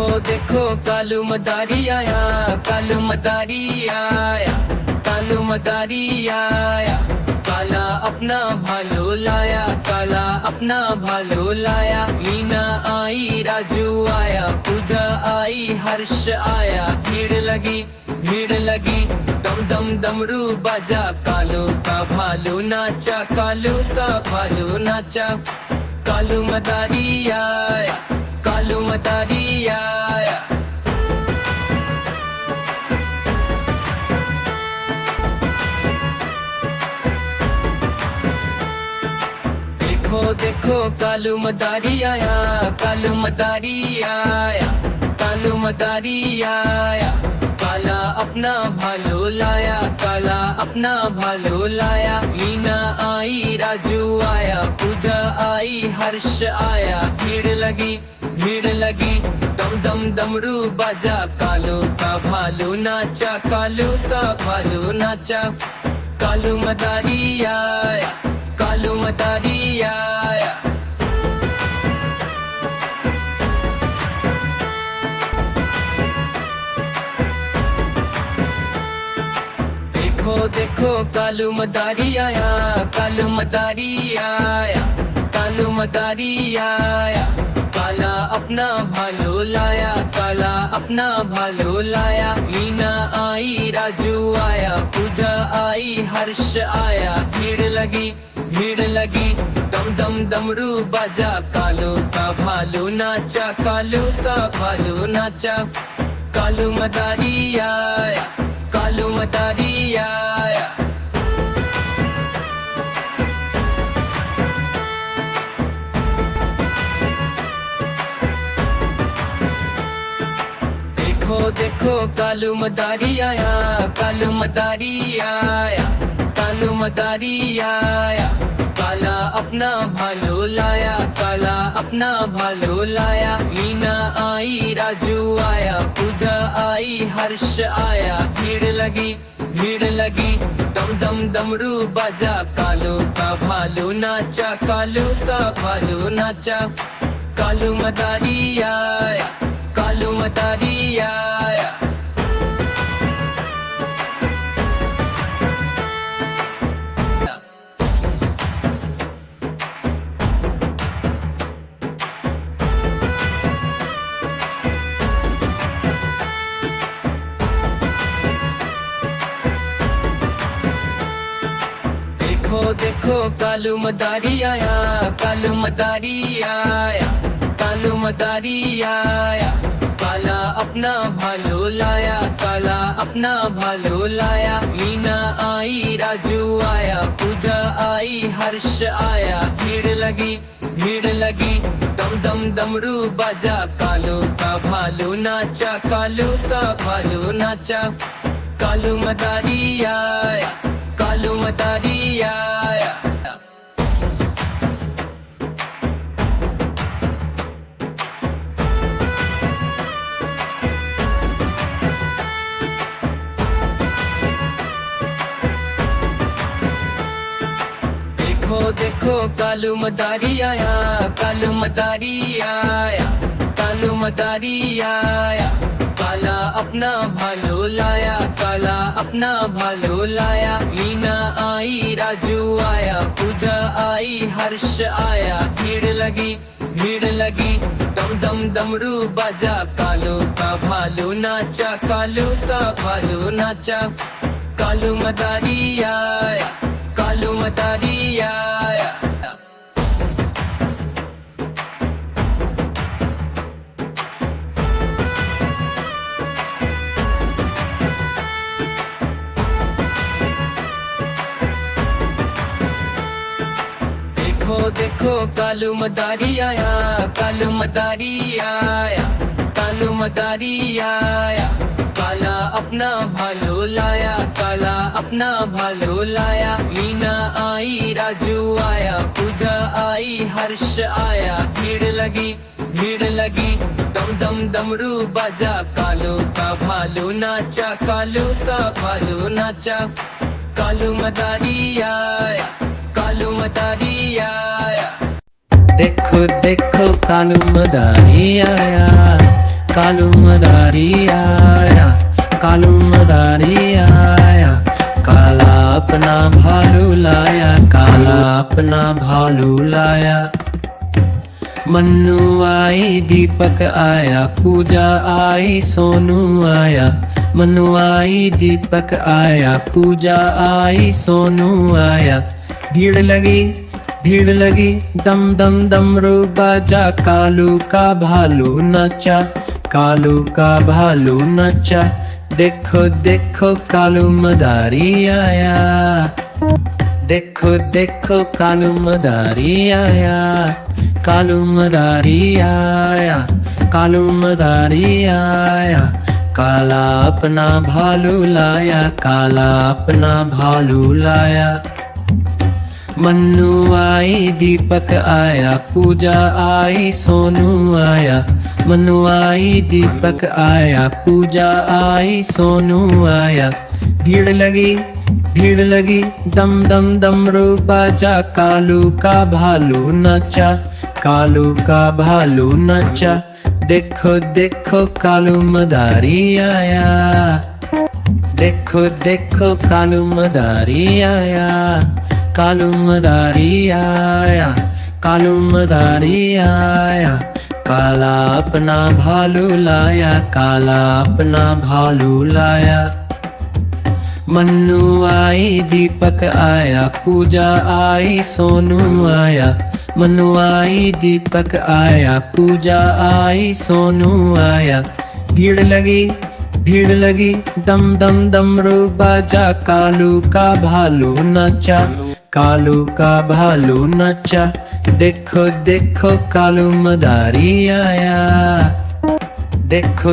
देखो देखो कालू मदारी आया, कालू मदारी आया, कालू मदारी आया। काला अपना भालो लाया, काला अपना भालो लाया। मीना आई, राजू आया, पूजा आई, हर्ष आया। भीड़ लगी, भीड़ लगी, दम दम डमरू बाजा। कालू का भालू नाचा, कालू का भालू नाचा। कालू मदारी आया, कालू मदारी आया। देखो देखो कालू मदारी आया, कालू मदारी आया, कालू मदारी आया। काला अपना भालो लाया, काला अपना भालो लाया। मीना आई, राजू आया, पूजा आई, हर्ष आया। भीड़ लगी, भीड़ लगी, दम दम डमरू बाजा। कालू का भालू नाचा, कालू का भालू नाचा। कालू मदारी आया, कालू मदारी आया। देखो देखो कालू मदारी आया, कालू मदारी आया, कालू मदारी आया। काला अपना भालो लाया, काला अपना भालो लाया। मीना आई, राजू आया, पूजा आई, हर्ष आया। भीड़ लगी, भीड़ लगी, दम दम डमरू बाजा। कालू का भालू नाचा, कालू का भालू नाचा। कालू मदारी आया, कालू मदारी आया। देखो देखो कालू मदारी आया, कालू मदारी आया, कालू मदारी आया। काला अपना भालो लाया, काला अपना भालो लाया। मीना आई, राजू आया, पूजा आई, हर्ष आया। भीड़ लगी, भीड़ लगी, दम दम डमरू बाजा। कालू का भालू नाचा, कालू का भालू नाचा। कालू मदारी आया, कालू मदारी आया। देखो देखो कालू मदारी आया, कालू मदारी आया, कालू मदारी आया। काला अपना भालो लाया, काला अपना भालो लाया। मीना आई, राजू आया, पूजा आई, हर्ष आया। भीड़ लगी, भीड़ लगी, दम दम डमरू बाजा। कालू का भालू नाचा, कालू का भालू नाचा। कालू मदारी आया, कालू मदारी आया। देखो देखो कालू मदारी आया, कालू मदारी आया, कालू मदारी आया। काला अपना भालो लाया, काला अपना भालो लाया। मीना आई, राजू आया, पूजा आई, हर्ष आया। भीड़ लगी, भीड़ लगी, दम दम डमरू बाजा। कालू का भालू नाचा, कालू का भालू नाचा। कालू मदारी आया, कालू मदारी आया। देखो देखो कालू मदारी आया, कालू मदारी आया, कालू मदारी आया। काला अपना भालो लाया, काला अपना भालो लाया। मीना आई, राजू आया, पूजा आई, हर्ष आया। भीड़ लगी, भीड़ लगी, दम दम डमरू बाजा। कालू का भालू नाचा, कालू का भालू नाचा। कालू मदारी आया, कालू मदारी आया। देखो देखो कालू मदारी आया, कालू मदारी आया, कालू मदारी आया, काला अपना भालू लाया, काला अपना भालू लाया। मन्नू आई दीपक आया, पूजा आई सोनू आया, मन्नू आई दीपक आया, पूजा आई सोनू आया। भीड़ लगी दम दम डमरू बाजा, कालू का भालू नचा, कालू का भालू नचा। देखो देखो कालू मदारी आया, देखो देखो कालू मदारी आया, कालू मदारी आया, कालू मदारी आया, काला अपना भालू लाया, काला अपना भालू लाया। मन्नू आई दीपक आया, पूजा आई सोनू आया, मन्नू आई दीपक आया, पूजा आई सोनू आया। भीड़ लगी दम दम डमरू बाजा, कालू का भालू नचा, कालू का भालू नचा। देखो देखो कालू मदारी आया, देखो देखो कालू मदारी आया, कालू मदारी आया, कालू मदारी आया, काला अपना भालू लाया, काला अपना भालू लाया। मन्नू आई दीपक आया, पूजा आई सोनू आया, मन्नू आई दीपक आया, पूजा आई सोनू आया। भीड़ लगी दम दम डमरू बाजा, कालू का भालू नचा, कालू का भालू नचा। देखो देखो कालू मदारी आया, देखो